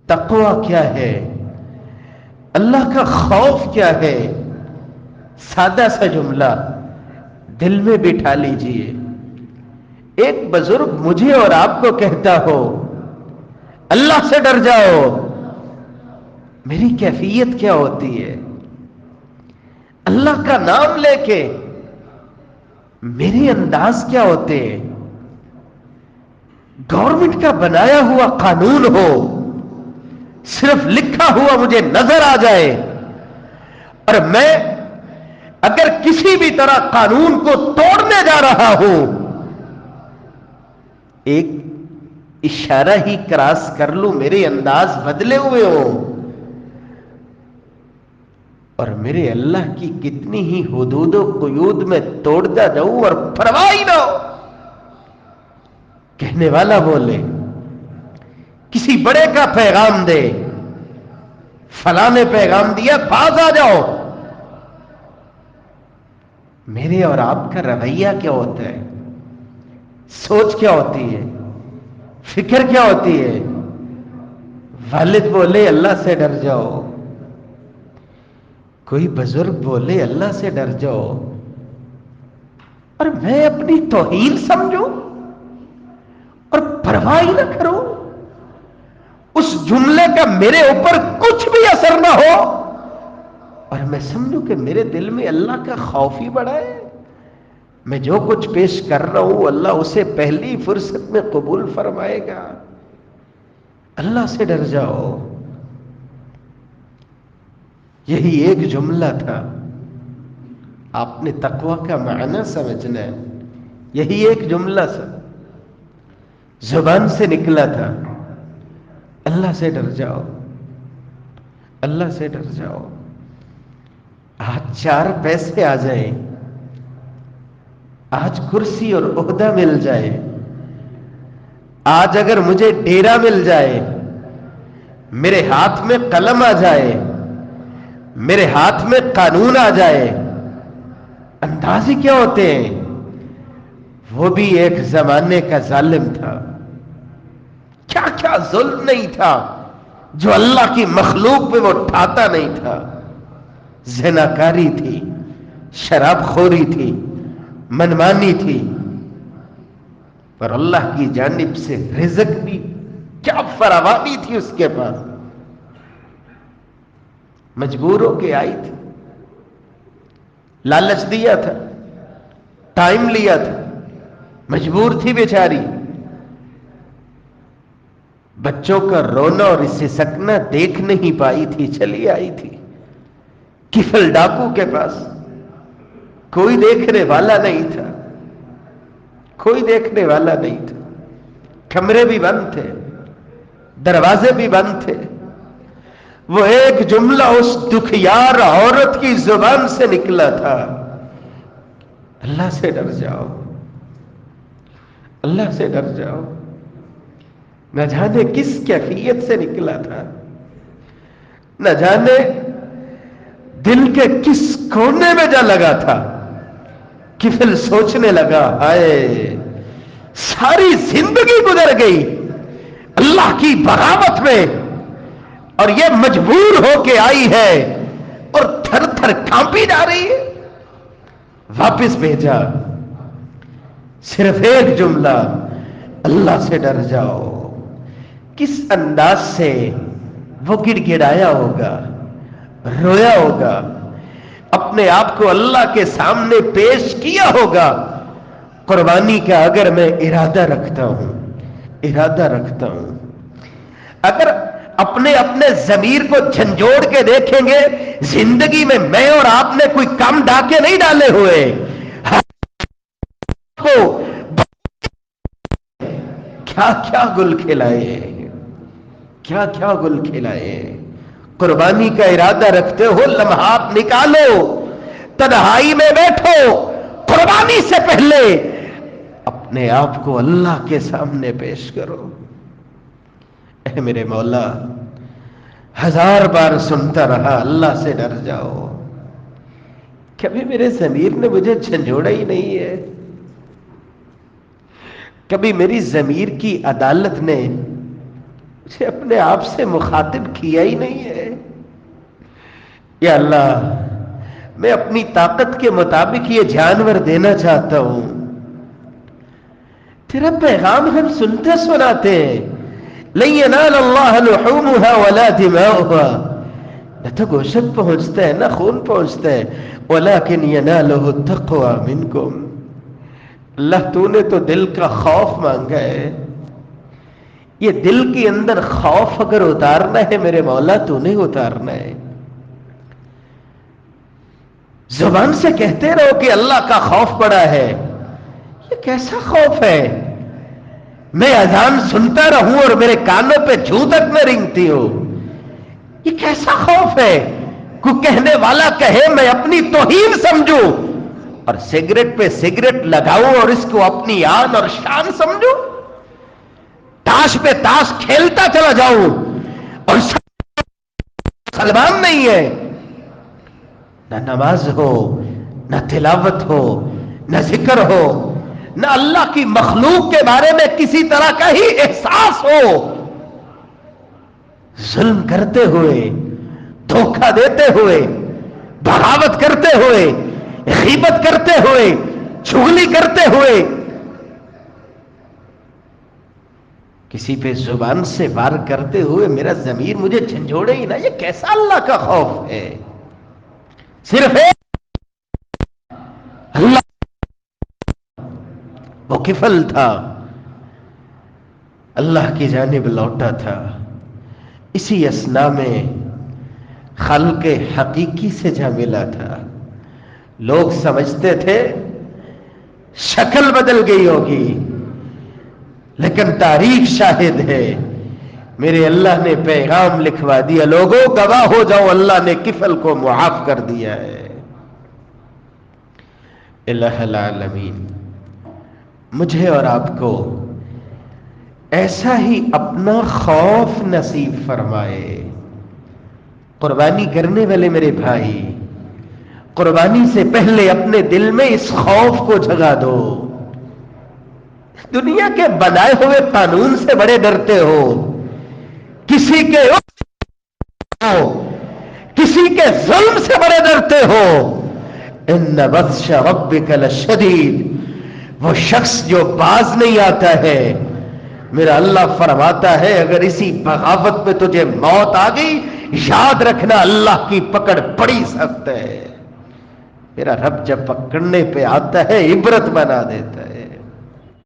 تقوی کیا ہے، اللہ کا خوف کیا ہے، سادہ سا جملہ دل میں بٹھا لیجئے۔ ایک بزرگ مجھے اور آپ کو کہتا ہو اللہ سے ڈر جاؤ، میری کیفیت کیا ہوتی ہے؟ اللہ کا نام لے کے میرے انداز کیا ہوتے ہیں؟ گورنمنٹ کا بنایا ہوا قانون ہو، صرف لکھا ہوا مجھے نظر آ جائے، اور میں اگر کسی بھی طرح قانون کو توڑنے جا رہا ہوں، ایک اشارہ ہی کراس کر لوں، میرے انداز بدلے ہوئے ہوں، اور میرے اللہ کی کتنی ہی حدود و قیود میں توڑتا جاؤں اور پرواہ ہی نہ ہو، کہنے والا بولے کسی بڑے کا پیغام دے، فلاں نے پیغام دیا باز آ جاؤ، میرے اور آپ کا رویہ کیا ہوتا ہے؟ سوچ کیا ہوتی ہے؟ فکر کیا ہوتی ہے؟ والد بولے اللہ سے ڈر جاؤ، کوئی بزرگ بولے اللہ سے ڈر جاؤ، اور میں اپنی توہین سمجھوں اور پرواہ ہی نہ کروں، اس جملے کا میرے اوپر کچھ بھی اثر نہ ہو، اور میں سمجھوں کہ میرے دل میں اللہ کا خوف ہی بڑا ہے، میں جو کچھ پیش کر رہا ہوں اللہ اسے پہلی فرصت میں قبول فرمائے گا۔ اللہ سے ڈر جاؤ، یہی ایک جملہ تھا، آپ نے تقوی کا معنی سمجھنا ہے، یہی ایک جملہ تھا، زبان سے نکلا تھا، اللہ سے ڈر جاؤ، اللہ سے ڈر جاؤ۔ آج 4 پیسے آ جائیں، آج کرسی اور عہدہ مل جائے، آج اگر مجھے ڈیرا مل جائے، میرے ہاتھ میں قلم آ جائے، میرے ہاتھ میں قانون آ جائے، انداز ہی کیا ہوتے ہیں؟ وہ بھی ایک زمانے کا ظالم تھا، کیا کیا ظلم نہیں تھا جو اللہ کی مخلوق پہ وہ ٹھاتا نہیں تھا، زناکاری تھی، شراب خوری تھی، منمانی تھی، پر اللہ کی جانب سے رزق بھی کیا فراوانی تھی اس کے پاس، مجبور ہو کے آئی تھی، لالچ دیا تھا، ٹائم لیا تھا، مجبور تھی بیچاری، بچوں کا رونا اور اسے سکنا دیکھ نہیں پائی تھی، چلی آئی تھی کفل ڈاکو کے پاس، کوئی دیکھنے والا نہیں تھا، کوئی دیکھنے والا نہیں تھا، کمرے بھی بند تھے، دروازے بھی بند تھے، وہ ایک جملہ اس دکھیار عورت کی زبان سے نکلا تھا، اللہ سے ڈر جاؤ، اللہ سے ڈر جاؤ۔ نہ جانے کس کیفیت سے نکلا تھا، نہ جانے دل کے کس کونے میں جا لگا تھا، کفل سوچنے لگا ہائے ساری زندگی گزر گئی اللہ کی بغاوت میں، اور یہ مجبور ہو کے آئی ہے اور تھر تھر کانپی جا رہی ہے۔ واپس بھیجا، صرف ایک جملہ، اللہ سے ڈر جاؤ۔ کس انداز سے وہ گڑ گڑایا ہوگا، رویا ہوگا، اپنے آپ کو اللہ کے سامنے پیش کیا ہوگا، قربانی کا اگر میں ارادہ رکھتا ہوں، ارادہ رکھتا ہوں، اگر اپنے ضمیر کو جھنجھوڑ کے دیکھیں گے، زندگی میں میں اور آپ نے کوئی کم ڈاکے نہیں ڈالے ہوئے، کو کیا کیا گل کھلائے، کیا کیا گل کھلائے۔ قربانی کا ارادہ رکھتے ہو، لمحات نکالو، تنہائی میں بیٹھو، قربانی سے پہلے اپنے آپ کو اللہ کے سامنے پیش کرو۔ اے میرے مولا، 1000 بار سنتا رہا اللہ سے ڈر جاؤ، کبھی میرے ضمیر نے مجھے جھنجھوڑا ہی نہیں ہے، کبھی میری ضمیر کی عدالت نے مجھے اپنے آپ سے مخاطب کیا ہی نہیں ہے. یا اللہ میں اپنی طاقت کے مطابق یہ جانور دینا چاہتا ہوں. تیرا پیغام ہم سنتے سناتے ہیں, لن ینال اللہ لحومها ولا دماؤها, نہ تو گوشت پہنچتا ہے نہ خون پہنچتا ہے, ولکن ینالہ التقوی منکم. اللہ تو نے تو دل کا خوف مانگا ہے. یہ دل کے اندر خوف اگر اتارنا ہے میرے مولا تو نے اتارنا ہے. زبان سے کہتے رہو کہ اللہ کا خوف پڑا ہے, یہ کیسا خوف ہے؟ میں اذان سنتا رہوں اور میرے کانوں پہ جوں تک نہ رینگتی ہو, یہ کیسا خوف ہے؟ کوئی کہنے والا کہے میں اپنی توہین سمجھوں اور سگریٹ پہ سگریٹ لگاؤں اور اس کو اپنی آن اور شان سمجھوں, تاش پہ تاش کھیلتا چلا جاؤں اور مسلمان نہیں ہے, نہ نماز ہو نہ تلاوت ہو نہ ذکر ہو نہ اللہ کی مخلوق کے بارے میں کسی طرح کا ہی احساس ہو. ظلم کرتے ہوئے, دھوکہ دیتے ہوئے, بغاوت کرتے ہوئے, غیبت کرتے ہوئے, چغلی کرتے ہوئے, کسی پہ زبان سے وار کرتے ہوئے میرا ضمیر مجھے جھنجھوڑے ہی نہ, یہ کیسا اللہ کا خوف ہے؟ صرف اللہ وہ کفل تھا, اللہ کی جانب لوٹا تھا. اسی اسنا میں خلق حقیقی سے جا ملا تھا. لوگ سمجھتے تھے شکل بدل گئی ہوگی, لیکن تاریخ شاہد ہے میرے اللہ نے پیغام لکھوا دیا. لوگوں گواہ ہو جاؤ, اللہ نے کفل کو معاف کر دیا ہے. الہ العالمین مجھے اور آپ کو ایسا ہی اپنا خوف نصیب فرمائے. قربانی کرنے والے میرے بھائی, قربانی سے پہلے اپنے دل میں اس خوف کو جگا دو. دنیا کے بنائے ہوئے قانون سے بڑے ڈرتے ہو, کسی کے کسی کے ظلم سے بڑے ڈرتے ہو. ان بطش ربک لشدید, وہ شخص جو باز نہیں آتا ہے, میرا اللہ فرماتا ہے اگر اسی بغاوت میں تجھے موت آ گئی یاد رکھنا اللہ کی پکڑ بڑی سخت ہے. میرا رب جب پکڑنے پہ آتا ہے عبرت بنا دیتا ہے.